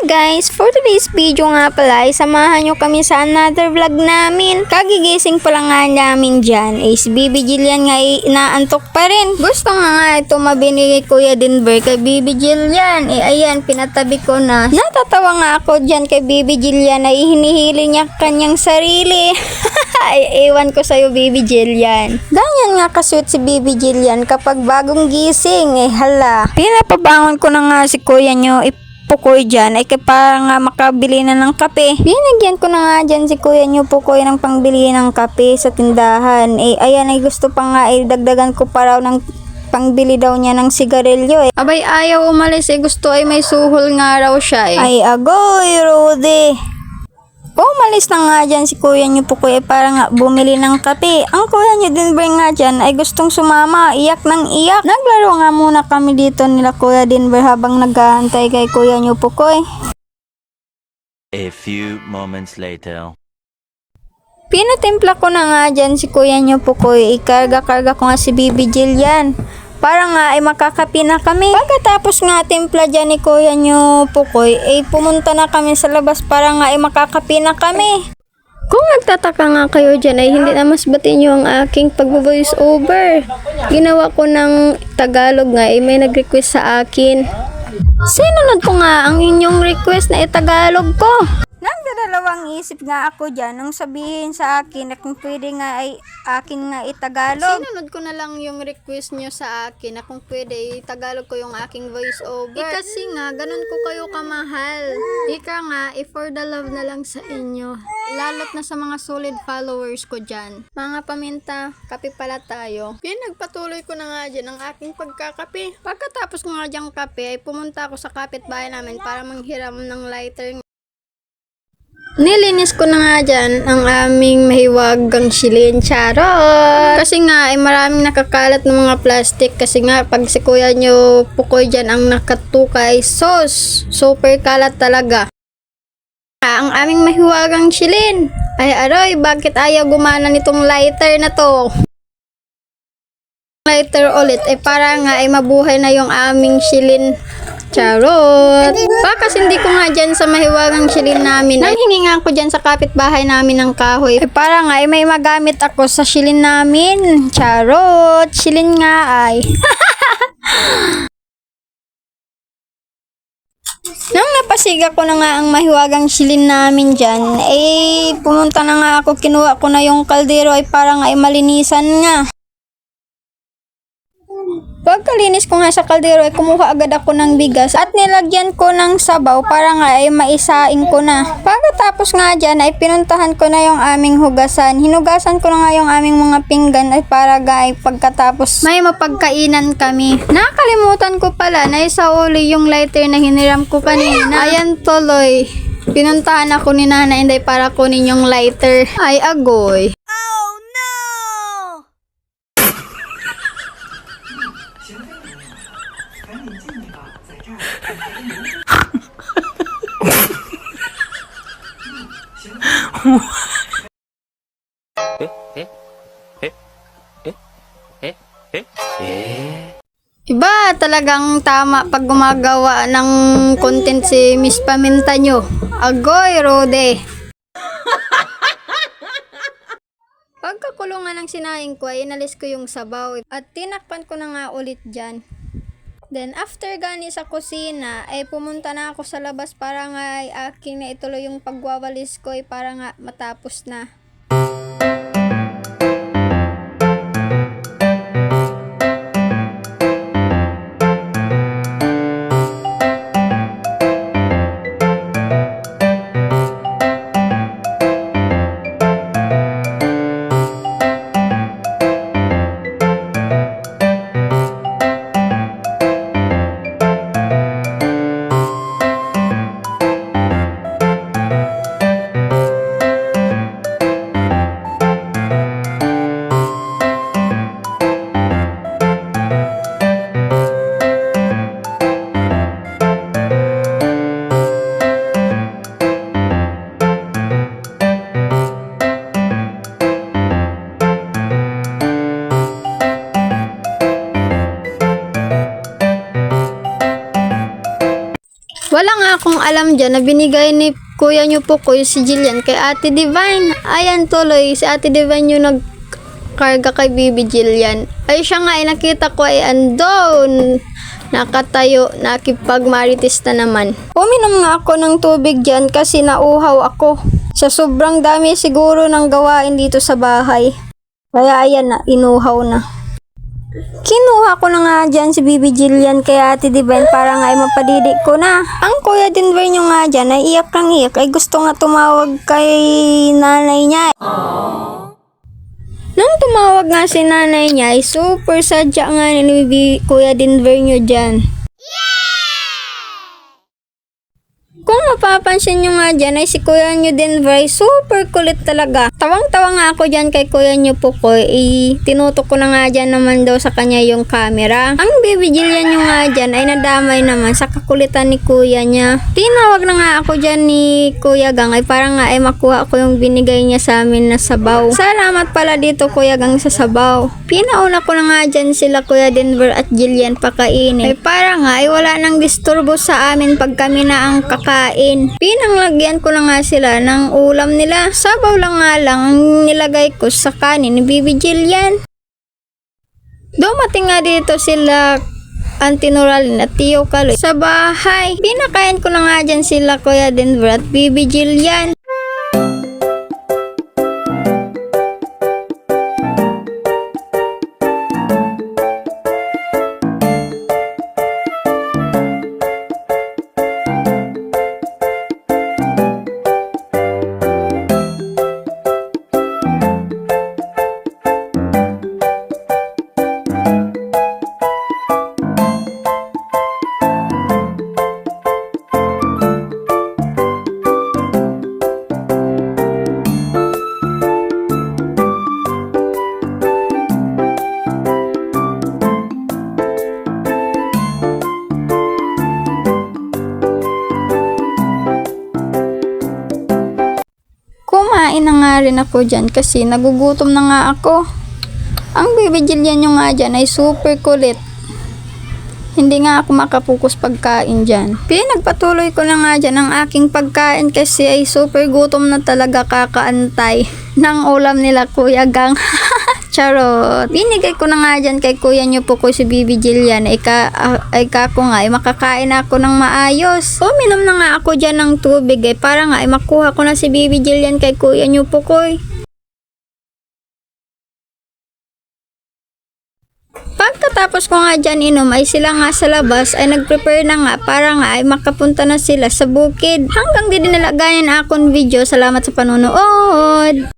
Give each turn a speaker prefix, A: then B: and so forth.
A: guys, for today's video nga pala ay samahan nyo kami sa another vlog namin. Kagigising pa lang nga namin dyan si Bibi Jillian nga inaantok pa rin. Gusto nga ito mabinigay Kuya Denver kay Bibi Jillian. Ayan, pinatabi ko na. Natatawa nga ako dyan kay Bibi Jillian na hinihili niya kanyang sarili. Ewan ko sa'yo Bibi Jillian. Ganyan nga kasweet si Bibi Jillian kapag bagong gising. Hala. Pinapabangon ko na nga si kuya nyo Pukoy dyan ay para nga makabili na ng kape. Binigyan ko na nga dyan si kuya nyo Pukoy ng pangbili ng kape sa tindahan. Ayan ay gusto pa nga dagdagan ko pa raw ng pangbili daw niya ng sigarilyo. Abay ayaw umalis gusto ay may suhol nga raw siya Ay agoy Rudy. Umalis na nga dyan si kuya nyo Pukoy para nga bumili ng kape. Ang kuya nyo Denver nga dyan ay gustong sumama, iyak ng iyak. Naglaro nga muna kami dito nila Kuya Denver habang nag-aantay kay kuya nyo Pukoy.
B: A few moments later.
A: Pinatimpla ko na nga dyan si kuya nyo Pukoy. Ikarga-karga ko nga si Bibi Jillian. Para nga ay makakapi na kami. Pagkatapos nga timpla dyan ni kuya nyo Pukoy, pumunta na kami sa labas para nga ay makakapi na kami. Kung nagtataka nga kayo dyan ay hindi na masbatin nyo ang aking pag-voice over. Ginawa ko ng Tagalog nga may nag-request sa akin. Sinunod ko nga ang inyong request na Tagalog ko. Nagdadalawang isip nga ako dyan nung sabihin sa akin na kung pwede nga ay akin nga Tagalog. Sinunod ko na lang yung request nyo sa akin na kung pwede Tagalog ko yung aking voice over. Kasi nga, ganun ko kayo kamahal. Ika nga, for the love na lang sa inyo. Lalot na sa mga solid followers ko dyan. Mga paminta, kape pala tayo. Pinagpatuloy ko na nga dyan ang aking pagkakape. Pagkatapos ko nga dyan kape, ay pumunta ako sa kapitbahay namin para manghiram ng lighter. Nilinis ko na nga dyan ang aming mahiwagang silin, charot. Kasi nga ay maraming nakakalat ng mga plastic. Kasi nga pag si kuya nyo Pukoy dyan ang nakatukay, sos, super kalat talaga. Ang aming mahiwagang silin. Ay aroy, bakit ayaw gumana nitong lighter na to? Lighter ulit para nga ay mabuhay na yung aming silin. Charot! Kasi hindi ko nga dyan sa mahiwagang silin namin. Nanghingi nga ako dyan sa kapitbahay namin ng kahoy. Para nga may magamit ako sa silin namin. Charot! Silin nga ay. Nang napasiga ko na nga ang mahiwagang silin namin dyan, pumunta na nga ako, kinuha ko na yung kaldero para nga malinisan nga. Pagkalinis ko nga sa kaldero kumuha agad ako ng bigas at nilagyan ko ng sabaw para nga maisaing ko na. Pagkatapos nga dyan pinuntahan ko na yung aming hugasan. Hinugasan ko na nga yung aming mga pinggan para nga pagkatapos may mapagkainan kami. Nakalimutan ko pala na isauli yung lighter na hiniram ko kanina. Ayan tuloy. Pinuntahan ako ni Nana Inday para kunin yung lighter. Ay agoy. Iba talagang tama pag gumagawa ng content si Miss Paminta nyo. Agoy, Rode. Pagkakulungan ng sinaing ko inalis ko yung sabaw at tinakpan ko na nga ulit dyan. Then after gani sa kusina pumunta na ako sa labas para nga aking na ituloy yung pagwawalis ko para nga matapos na. nga akong alam dyan na binigay ni kuya nyo po ko si Jillian kay Ate Divine. Ayan tuloy, si Ate Divine yung nagkarga kay Bibi Jillian. Ay siya nga, nakita ko ay andon. Nakatayo, nakipagmarites na naman. Uminom nga ako ng tubig dyan kasi nauhaw ako. Sa sobrang dami siguro ng gawain dito sa bahay. Kaya ayan na, inuhaw na. Kinuha ko na nga dyan si Bibi Jillian kay Ate Divine para nga ay mapadidi ko na. Ang kuya Denver nyo nga dyan ay iyak kang iyak ay gusto nga tumawag kay nanay niya. Nung tumawag nga si nanay niya ay super sadya nga ni kuya Denver nyo dyan. Kung mapapansin nyo nga dyan ay si kuya nyo Denver ay super kulit talaga. Tawang-tawa nga ako dyan kay kuya nyo Pukoy. Tinutok ko na nga dyan naman daw sa kanya yung camera. Ang Bibi Jillian nyo nga dyan ay nadamay naman sa kakulitan ni kuya niya. Tinawag na nga ako dyan ni Kuya Gang ay parang nga ay makuha ko yung binigay niya sa amin na sabaw. Salamat pala dito Kuya Gang sa sabaw. Pinauna ko na nga dyan sila Kuya Denver at Jillian pakainin. Ay parang nga ay wala nang disturbo sa amin pag kami na ang kakain. Pinanglagyan ko na nga sila ng ulam nila. Sabaw lang nga lang ang nilagay ko sa kanin ni Bibi Jillian. Dumating nga dito sila Auntie Noralyn at Tio Kaloy sa bahay. Pinakain ko na nga dyan sila Kuya Denver at Bibi Jillian. Kumain na nga rin ako dyan kasi nagugutom na nga ako. Ang Bibi Jillian nyo nga dyan ay super kulit. Hindi nga ako makapokus pagkain dyan. Pinagpatuloy ko na nga dyan ang aking pagkain kasi ay super gutom na talaga kakaantay ng ulam nila Kuya Gang. Charot. Binigay ko na nga dyan kay kuya nyo po ko si Bibi Jillian ay kako nga ay makakain ako ng maayos. Uminom na nga ako dyan ng tubig ay para nga ay makuha ko na si Bibi Jillian kay kuya nyo po ko. Pagkatapos ko nga dyan inom ay sila nga sa labas ay nag-prepare na nga para nga ay makapunta na sila sa bukid. Hanggang di dinalagayan akong video. Salamat sa panonood.